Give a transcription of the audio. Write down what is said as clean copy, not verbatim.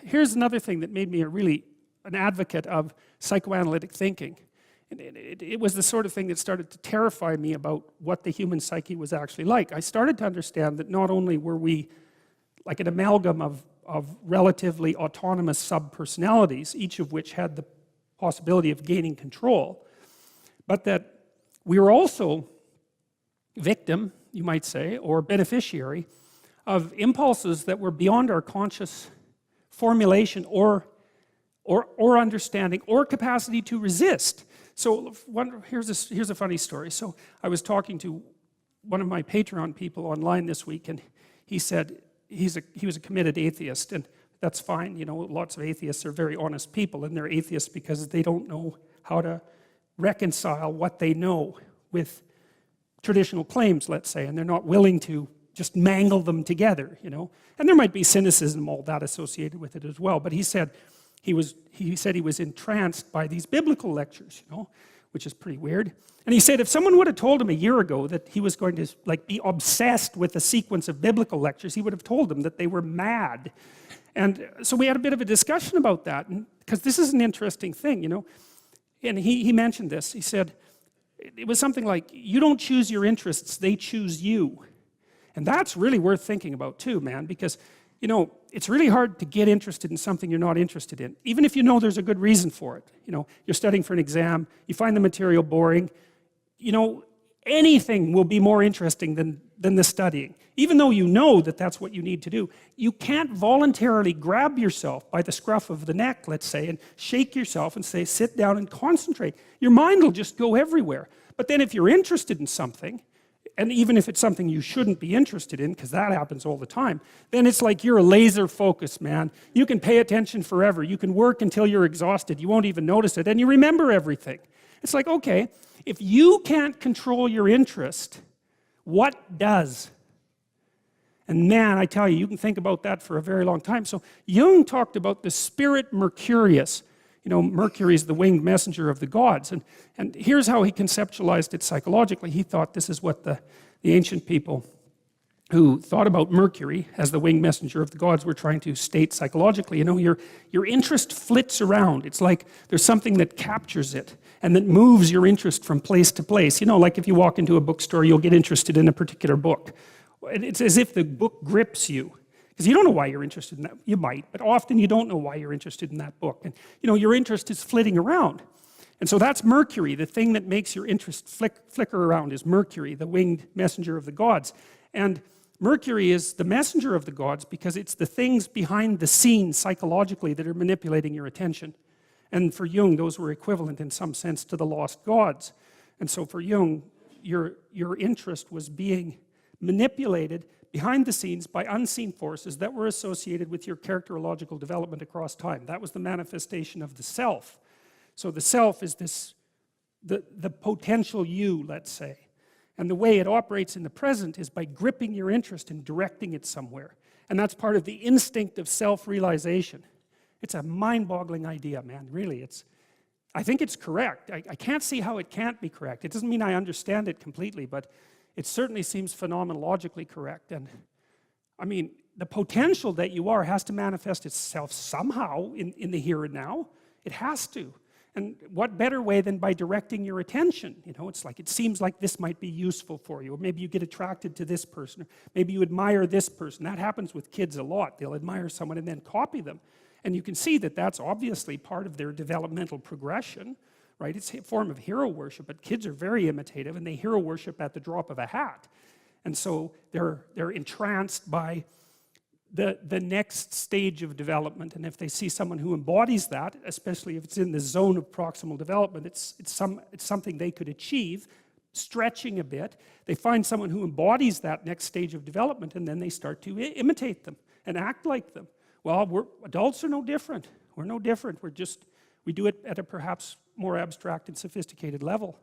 here's another thing that made me an advocate of psychoanalytic thinking. And it was the sort of thing that started to terrify me about what the human psyche was actually like. I started to understand that not only were we like an amalgam of relatively autonomous sub-personalities, each of which had the possibility of gaining control, but that we were also victim, you might say, or beneficiary of impulses that were beyond our conscious formulation or understanding or capacity to resist. So here's a funny story. So I was talking to one of my Patreon people online this week, and he said he was a committed atheist, and that's fine. You know, lots of atheists are very honest people, and they're atheists because they don't know how to reconcile what they know with traditional claims, let's say, and they're not willing to just mangle them together, you know. And there might be cynicism, all that associated with it as well. But he said he was entranced by these biblical lectures, you know, which is pretty weird. And he said if someone would have told him a year ago that he was going to like be obsessed with a sequence of biblical lectures, he would have told them that they were mad. And so we had a bit of a discussion about that, because this is an interesting thing, you know. And he mentioned this. He said it was something like, you don't choose your interests, they choose you. And that's really worth thinking about too, man, because, you know, it's really hard to get interested in something you're not interested in, even if you know there's a good reason for it. You know, you're studying for an exam, you find the material boring, you know, anything will be more interesting than the studying. Even though you know that that's what you need to do, you can't voluntarily grab yourself by the scruff of the neck, let's say, and shake yourself and say, sit down and concentrate. Your mind will just go everywhere. But then if you're interested in something, and even if it's something you shouldn't be interested in, because that happens all the time, then it's like you're a laser focus, man. You can pay attention forever. You can work until you're exhausted. You won't even notice it, and you remember everything. It's like, okay, if you can't control your interest, what does? And man, I tell you, you can think about that for a very long time. So Jung talked about the spirit Mercurius. You know, Mercury is the winged messenger of the gods. And here's how he conceptualized it psychologically. He thought this is what the ancient people who thought about Mercury as the winged messenger of the gods were trying to state psychologically. You know, your interest flits around. It's like there's something that captures it and that moves your interest from place to place. You know, like if you walk into a bookstore, you'll get interested in a particular book. It's as if the book grips you. Because you don't know why you're interested in that. You might, but often you don't know why you're interested in that book. And you know, your interest is flitting around. And so that's Mercury. The thing that makes your interest flicker around is Mercury, the winged messenger of the gods. And Mercury is the messenger of the gods because it's the things behind the scenes psychologically that are manipulating your attention. And for Jung, those were equivalent in some sense to the lost gods. And so for Jung, your interest was being manipulated behind the scenes by unseen forces that were associated with your characterological development across time. That was the manifestation of the self. So the self is the potential you, let's say. And the way it operates in the present is by gripping your interest and directing it somewhere. And that's part of the instinct of self-realization. It's a mind-boggling idea, man, really. I think it's correct. I can't see how it can't be correct. It doesn't mean I understand it completely, but it certainly seems phenomenologically correct. And I mean, the potential that you are has to manifest itself somehow in the here and now. It has to. And what better way than by directing your attention? You know, it's like, it seems like this might be useful for you. Or maybe you get attracted to this person. Or maybe you admire this person. That happens with kids a lot. They'll admire someone and then copy them. And you can see that that's obviously part of their developmental progression. Right? It's a form of hero worship, but kids are very imitative and they hero worship at the drop of a hat. And so they're entranced by the next stage of development. And if they see someone who embodies that, especially if it's in the zone of proximal development, it's something they could achieve, stretching a bit. They find someone who embodies that next stage of development and then they start to imitate them and act like them. Well, adults are no different. We're no different. We do it at a perhaps more abstract and sophisticated level.